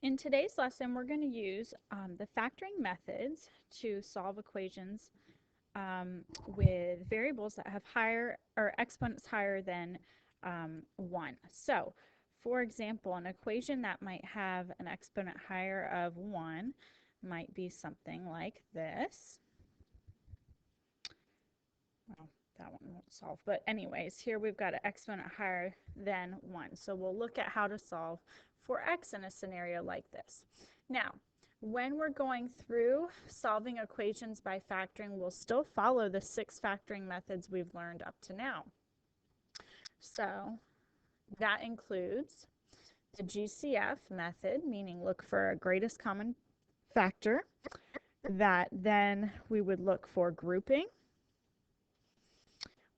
In today's lesson, we're going to use the factoring methods to solve equations with variables that have higher or exponents higher than 1. So, for example, an equation that might have an exponent higher of 1 might be something like this. Well, that one won't solve, but anyways, here we've got an exponent higher than 1. So we'll look at how to solve for x in a scenario like this. Now, when we're going through solving equations by factoring, we'll still follow the 6 factoring methods we've learned up to now. So that includes the GCF method, meaning look for a greatest common factor. That then we would look for grouping.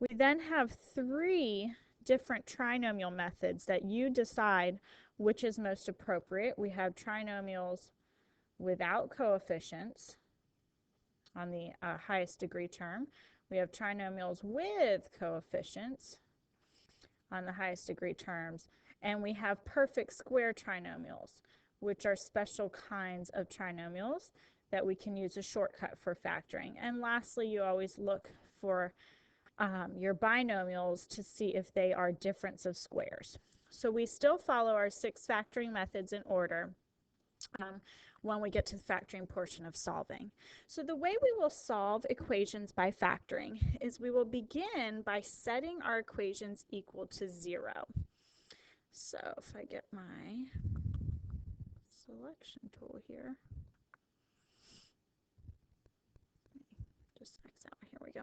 We then have 3 different trinomial methods that you decide which is most appropriate. We have trinomials without coefficients on the highest degree term. We have trinomials with coefficients on the highest degree terms. And we have perfect square trinomials, which are special kinds of trinomials that we can use a shortcut for factoring. And lastly, you always look for your binomials to see if they are difference of squares. So we still follow our 6 factoring methods in order when we get to the factoring portion of solving. So the way we will solve equations by factoring is we will begin by setting our equations equal to 0. So if I get my selection tool here, just X out, here we go.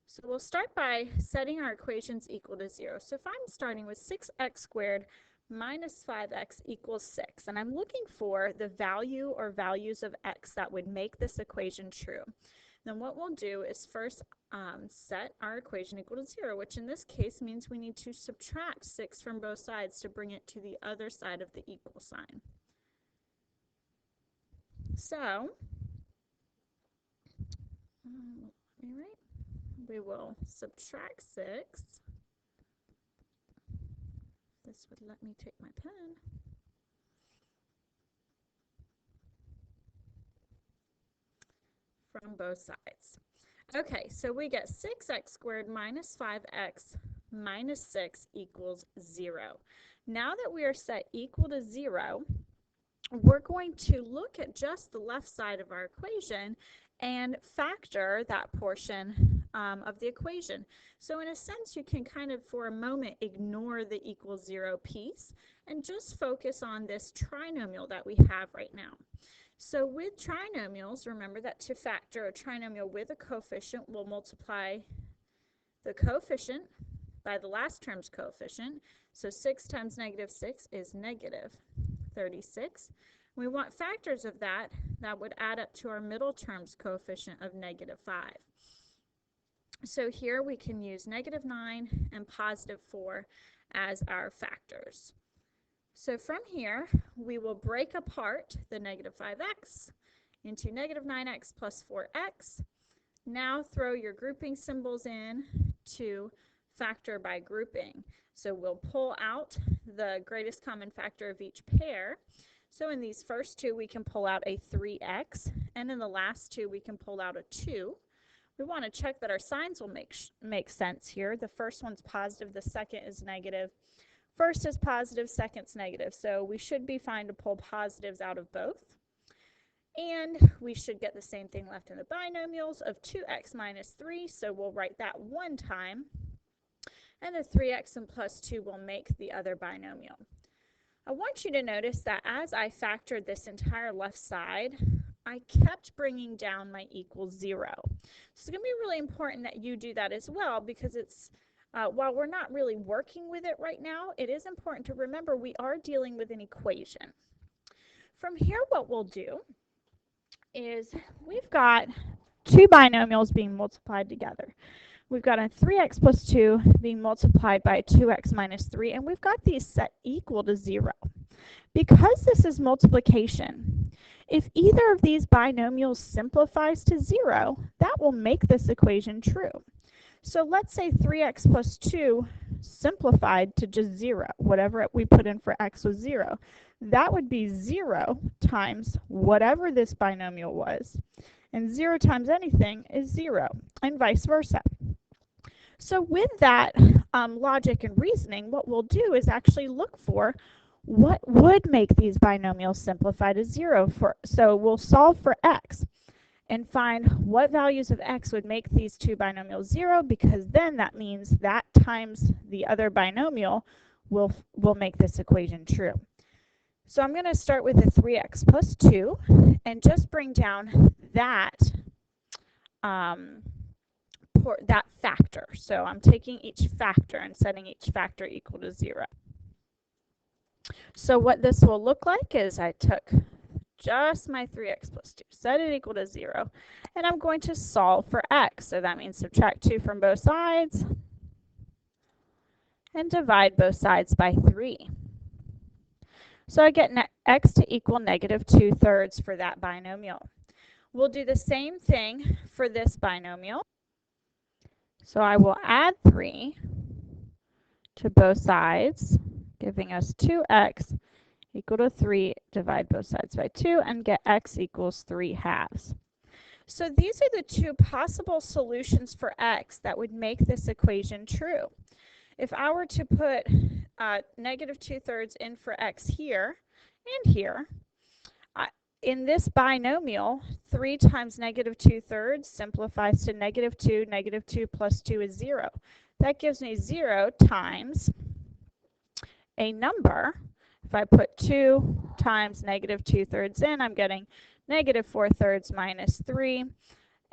So we'll start by setting our equations equal to 0. So if I'm starting with 6x squared minus 5x equals 6, and I'm looking for the value or values of x that would make this equation true, then what we'll do is first set our equation equal to 0, which in this case means we need to subtract 6 from both sides to bring it to the other side of the equal sign. So, we will subtract 6. This would let me take my pen. From both sides. Okay, so we get 6x squared minus 5x minus 6 equals 0. Now that we are set equal to 0, we're going to look at just the left side of our equation and factor that portion of the equation. So in a sense, you can kind of for a moment ignore the equals 0 piece and just focus on this trinomial that we have right now. So with trinomials, remember that to factor a trinomial with a coefficient, we'll multiply the coefficient by the last term's coefficient. So 6 times negative 6 is negative 36. We want factors of that would add up to our middle term's coefficient of negative 5. So here we can use negative 9 and positive 4 as our factors. So from here, we will break apart the negative 5x into negative 9x plus 4x. Now throw your grouping symbols in to factor by grouping. So we'll pull out the greatest common factor of each pair. So in these first 2, we can pull out a 3x, and in the last 2, we can pull out a 2. We want to check that our signs will make sense here. The first one's positive, the second is negative. First is positive, second's negative. So we should be fine to pull positives out of both. And we should get the same thing left in the binomials of 2x minus 3. So we'll write that one time. And the 3x and plus 2 will make the other binomial. I want you to notice that as I factored this entire left side, I kept bringing down my equals 0. So it's going to be really important that you do that as well, because it's while we're not really working with it right now, it is important to remember we are dealing with an equation. From here, what we'll do is we've got 2 binomials being multiplied together. We've got a 3x plus 2 being multiplied by a 2x minus 3, and we've got these set equal to 0. Because this is multiplication, if either of these binomials simplifies to 0, that will make this equation true. So let's say 3x plus 2 simplified to just 0. Whatever we put in for x was 0. That would be 0 times whatever this binomial was. And 0 times anything is 0, and vice versa. So with that logic and reasoning, what we'll do is actually look for what would make these binomials simplify to 0. So we'll solve for x and find what values of x would make these two binomials 0, because then that means that times the other binomial will make this equation true. So I'm going to start with a 3x plus 2 and just bring down that that factor. So I'm taking each factor and setting each factor equal to 0. So what this will look like is I took just my 3x plus 2, set it equal to 0, and I'm going to solve for x. So that means subtract 2 from both sides and divide both sides by 3. So I get x to equal negative 2/3 for that binomial. We'll do the same thing for this binomial. So I will add 3 to both sides, giving us 2x equal to 3, divide both sides by 2, and get x equals 3/2. So these are the two possible solutions for x that would make this equation true. If I were to put negative 2/3 in for x here and here, in this binomial, 3 times negative 2/3 simplifies to negative 2. Negative 2 plus 2 is 0. That gives me 0 times a number. If I put 2 times negative 2/3 in, I'm getting negative 4/3 minus 3.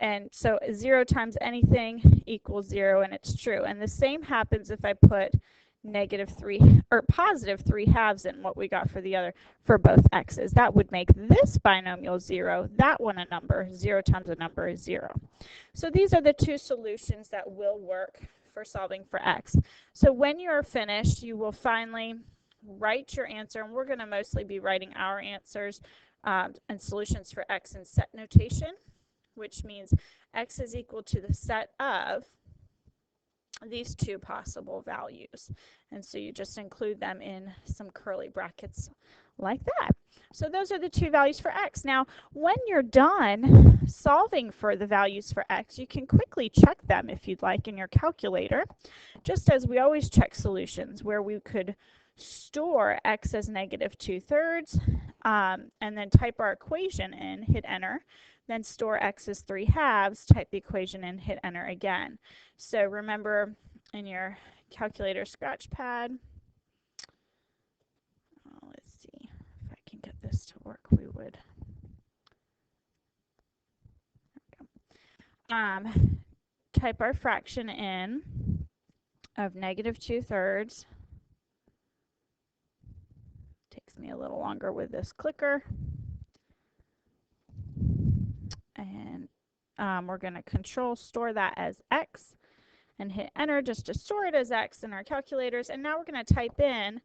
And so 0 times anything equals 0, and it's true. And the same happens if I put negative 3 or positive 3/2 in, what we got for the other, for both x's. That would make this binomial 0, that one a number. 0 times a number is 0. So these are the two solutions that will work for solving for x. So when you are finished, you will finally write your answer, and we're going to mostly be writing our answers and solutions for x in set notation, which means x is equal to the set of these two possible values. And so you just include them in some curly brackets like that. So those are the two values for x. Now, when you're done solving for the values for x, you can quickly check them if you'd like in your calculator, just as we always check solutions, where we could store x as negative 2/3 and then type our equation in, hit enter, then store x as 3/2, type the equation in, hit enter again. So remember in your calculator scratch pad, let's see if I can get this to work, we would. Type our fraction in of negative 2/3. Takes me a little longer with this clicker. And we're going to control store that as x and hit enter just to store it as x in our calculators. And now we're going to type in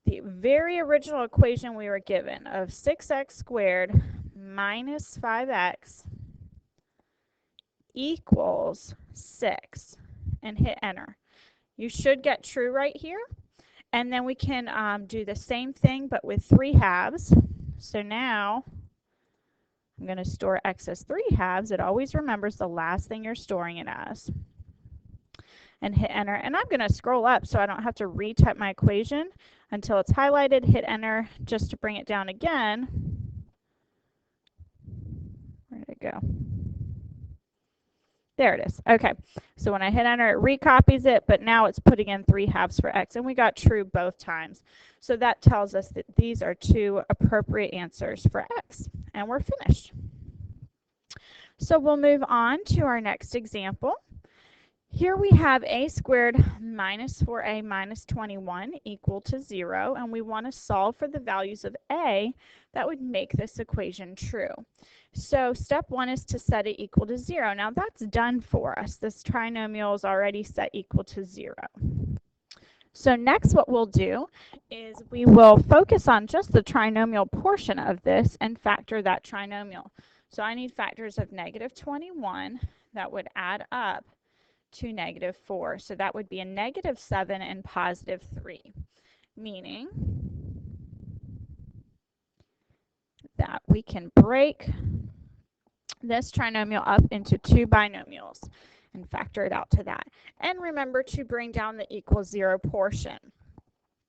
the very original equation we were given of 6x squared minus 5x equals 6 and hit enter. You should get true right here. And then we can do the same thing but with 3/2. So now I'm going to store x as 3/2. It always remembers the last thing you're storing it as. And hit enter. And I'm going to scroll up so I don't have to retype my equation until it's highlighted. Hit enter just to bring it down again. Where did it go? There it is. Okay. So when I hit enter, it recopies it, but now it's putting in 3/2 for x. And we got true both times. So that tells us that these are two appropriate answers for x. And we're finished. So we'll move on to our next example. Here we have a squared minus 4a minus 21 equal to 0, and we want to solve for the values of a that would make this equation true. So step 1 is to set it equal to 0. Now that's done for us. This trinomial is already set equal to 0. So next what we'll do is we will focus on just the trinomial portion of this and factor that trinomial. So I need factors of negative 21 that would add up to negative 4. So that would be a negative 7 and positive 3, meaning that we can break this trinomial up into two binomials and factor it out to that. And remember to bring down the equals 0 portion.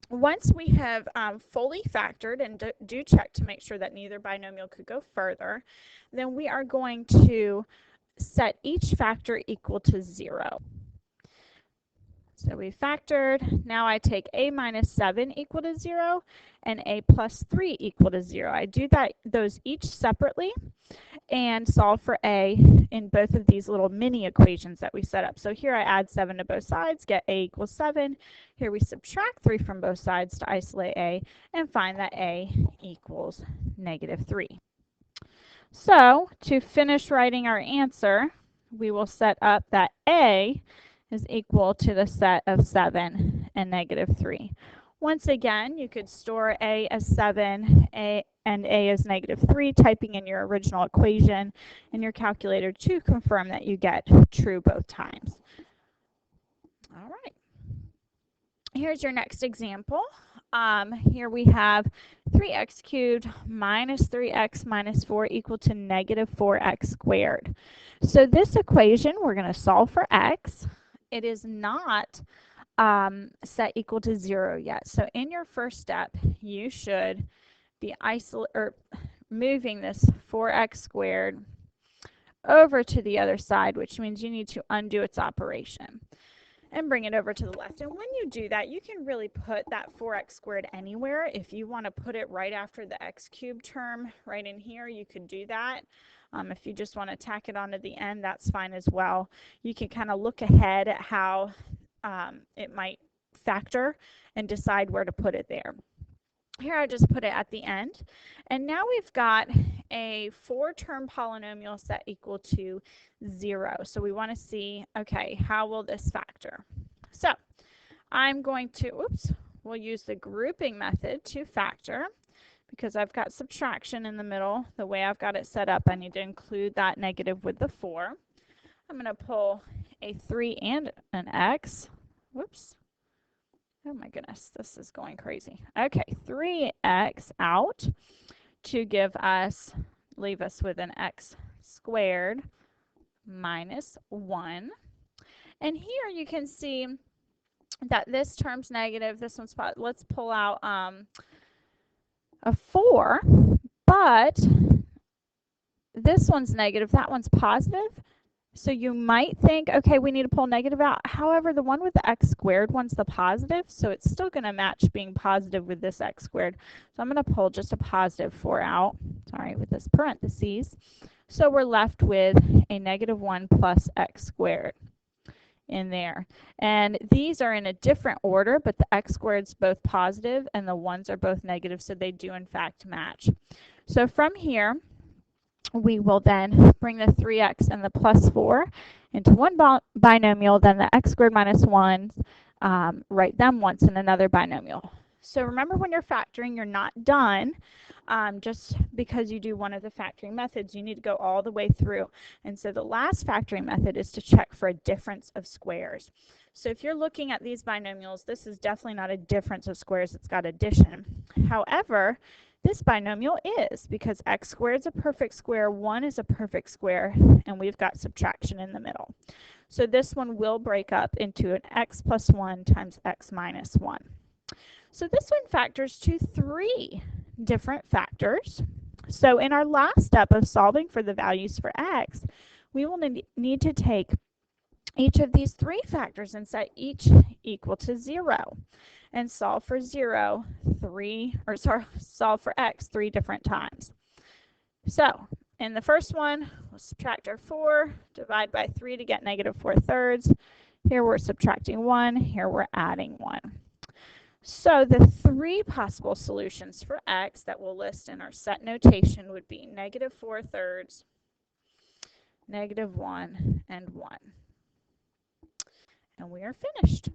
Once we have fully factored and do check to make sure that neither binomial could go further, then we are going to set each factor equal to 0. So we factored. Now I take a minus 7 equal to 0 and a plus 3 equal to 0. I do those each separately and solve for a in both of these little mini equations that we set up. So here I add 7 to both sides, get a equals 7. Here we subtract 3 from both sides to isolate a and find that a equals negative 3. So to finish writing our answer, we will set up that a is equal to the set of 7 and negative 3. Once again, you could store a as 7 and a as negative 3, typing in your original equation in your calculator to confirm that you get true both times. All right. Here's your next example. Here we have 3x cubed minus 3x minus 4 equal to negative 4x squared. So this equation, we're going to solve for x. It is not set equal to 0 yet. So in your first step, you should be moving this 4x squared over to the other side, which means you need to undo its operation and bring it over to the left. And when you do that, you can really put that 4x squared anywhere. If you want to put it right after the x cubed term right in here, you could do that. If you just want to tack it onto the end, that's fine as well. You can kind of look ahead at how it might factor and decide where to put it there. Here I just put it at the end. And now we've got a 4-term polynomial set equal to 0. So we want to see, okay, how will this factor? So I'm going to, we'll use the grouping method to factor. Because I've got subtraction in the middle, the way I've got it set up, I need to include that negative with the 4. I'm going to pull a 3 and an x. Whoops. Oh my goodness, this is going crazy. Okay, 3x out to leave us with an x squared minus 1. And here you can see that this term's negative, this one's positive. Let's pull out a 4, but this one's negative, that one's positive. So you might think, okay, we need to pull negative out. However, the one with the x squared one's the positive, so it's still going to match being positive with this x squared. So I'm going to pull just a positive 4 out, with this parentheses. So we're left with a negative 1 plus x squared in there. And these are in a different order, but the x squared's both positive and the ones are both negative, so they do in fact match. So from here, we will then bring the 3x and the plus 4 into one binomial, then the x squared minus 1, write them once in another binomial. So remember, when you're factoring, you're not done. Just because you do one of the factoring methods, you need to go all the way through. And so the last factoring method is to check for a difference of squares. So if you're looking at these binomials, this is definitely not a difference of squares, it's got addition. However, this binomial is, because x squared is a perfect square, 1 is a perfect square, and we've got subtraction in the middle. So this one will break up into an x plus 1 times x minus 1. So this one factors to 3 different factors. So in our last step of solving for the values for x, we will need to take each of these 3 factors and set each equal to 0 and solve for solve for x 3 different times. So in the first one, we'll subtract our 4, divide by 3 to get negative 4/3. Here we're subtracting 1, here we're adding 1. So the 3 possible solutions for x that we'll list in our set notation would be negative 4/3, negative 1, and 1. And we are finished.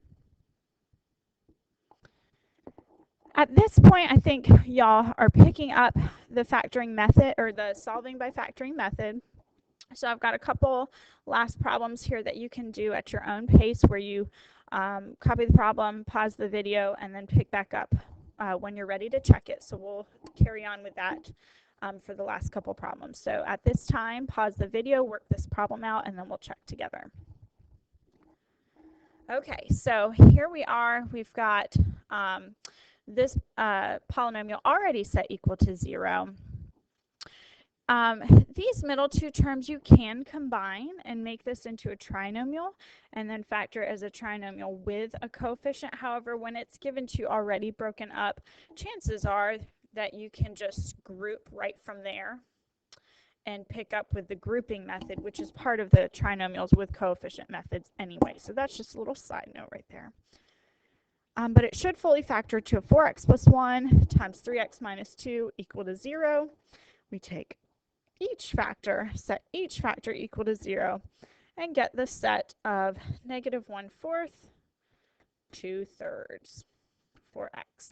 At this point, I think y'all are picking up the factoring method, or the solving by factoring method. So I've got a couple last problems here that you can do at your own pace where you copy the problem, pause the video, and then pick back up when you're ready to check it. So we'll carry on with that for the last couple problems. So at this time, pause the video, work this problem out, and then we'll check together. Okay, so here we are. We've got this polynomial already set equal to 0. These middle two terms you can combine and make this into a trinomial and then factor it as a trinomial with a coefficient. However, when it's given to you already broken up, chances are that you can just group right from there and pick up with the grouping method, which is part of the trinomials with coefficient methods anyway. So that's just a little side note right there. But it should fully factor to a 4x plus 1 times 3x minus 2 equal to 0. We take each factor, set each factor equal to 0, and get the set of negative 1/4, 2/3 for x.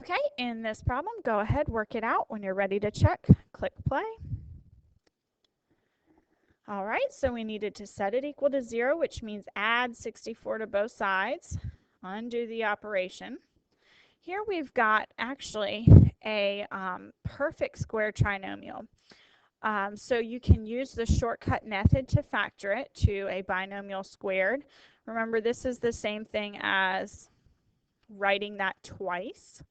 Okay, in this problem, go ahead, work it out. When you're ready to check, click play. All right, so we needed to set it equal to 0, which means add 64 to both sides, undo the operation. Here we've got actually a perfect square trinomial. So you can use the shortcut method to factor it to a binomial squared. Remember, this is the same thing as writing that twice.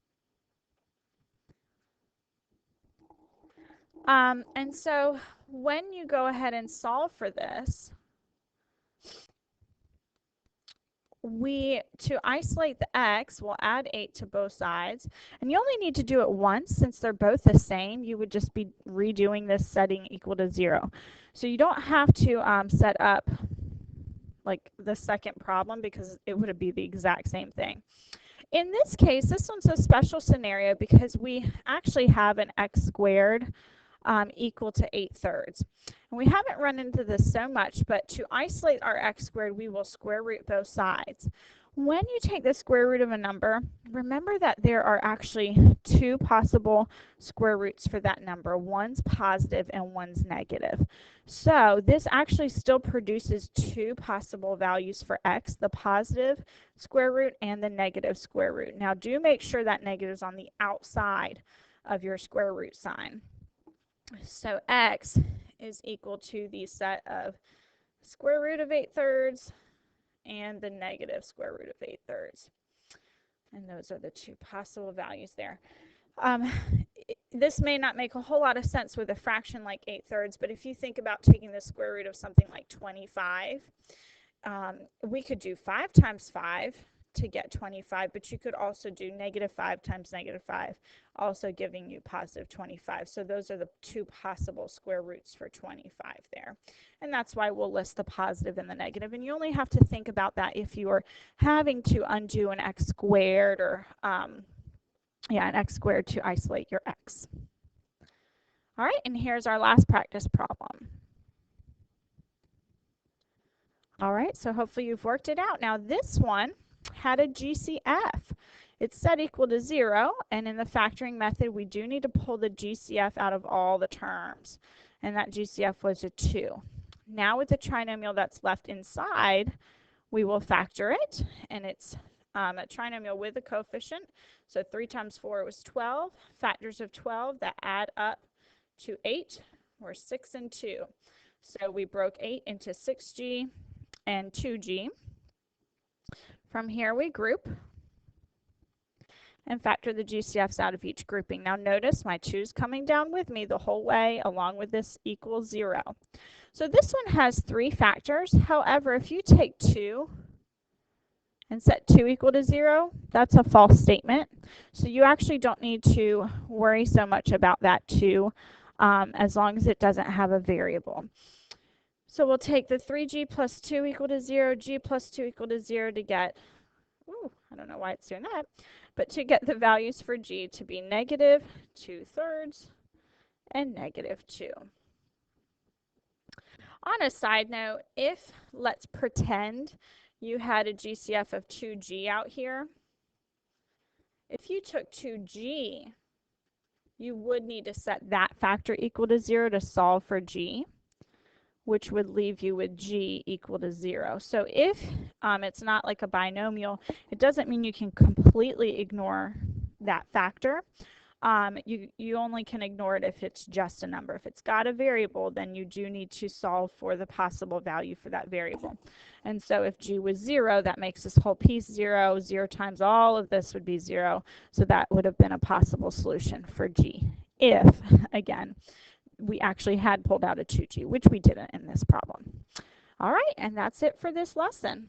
And so when you go ahead and solve for this, to isolate the x, we'll add 8 to both sides. And you only need to do it once since they're both the same. You would just be redoing this setting equal to 0. So you don't have to set up like the second problem because it would be the exact same thing. In this case, this one's a special scenario because we actually have an x squared equal to 8/3. And we haven't run into this so much, but to isolate our x squared, we will square root both sides. When you take the square root of a number, remember that there are actually two possible square roots for that number. One's positive and one's negative. So this actually still produces two possible values for x, the positive square root and the negative square root. Now do make sure that negative is on the outside of your square root sign. So x is equal to the set of square root of 8/3 and the negative square root of 8/3. And those are the two possible values there. This may not make a whole lot of sense with a fraction like 8/3, but if you think about taking the square root of something like 25, we could do 5 times 5 to get 25, but you could also do -5 times -5, also giving you positive 25. So those are the two possible square roots for 25 there. And that's why we'll list the positive and the negative. And you only have to think about that if you are having to undo an x squared or, an x squared to isolate your x. All right, and here's our last practice problem. All right, so hopefully you've worked it out. Now this one had a GCF. It's set equal to 0, and in the factoring method, we do need to pull the GCF out of all the terms, and that GCF was a 2. Now with the trinomial that's left inside, we will factor it, and it's a trinomial with a coefficient. So 3 times 4 was 12. Factors of 12 that add up to 8 were 6 and 2. So we broke 8 into 6g and 2g. From here we group and factor the GCFs out of each grouping. Now notice my 2's coming down with me the whole way along with this equals 0. So this one has 3 factors. However, if you take 2 and set 2 equal to 0, that's a false statement. So you actually don't need to worry so much about that 2 as long as it doesn't have a variable. So we'll take the 3g plus 2 equal to 0, g plus 2 equal to 0 to get, I don't know why it's doing that, but to get the values for g to be -2/3 and -2. On a side note, if, let's pretend, you had a GCF of 2g out here, if you took 2g you would need to set that factor equal to 0 to solve for g, which would leave you with g equal to 0. So if it's not like a binomial, it doesn't mean you can completely ignore that factor. You only can ignore it if it's just a number. If it's got a variable, then you do need to solve for the possible value for that variable. And so if g was 0, that makes this whole piece 0. 0 times all of this would be 0. So that would have been a possible solution for g if, again, we actually had pulled out a 2g, which we didn't in this problem. All right, and that's it for this lesson.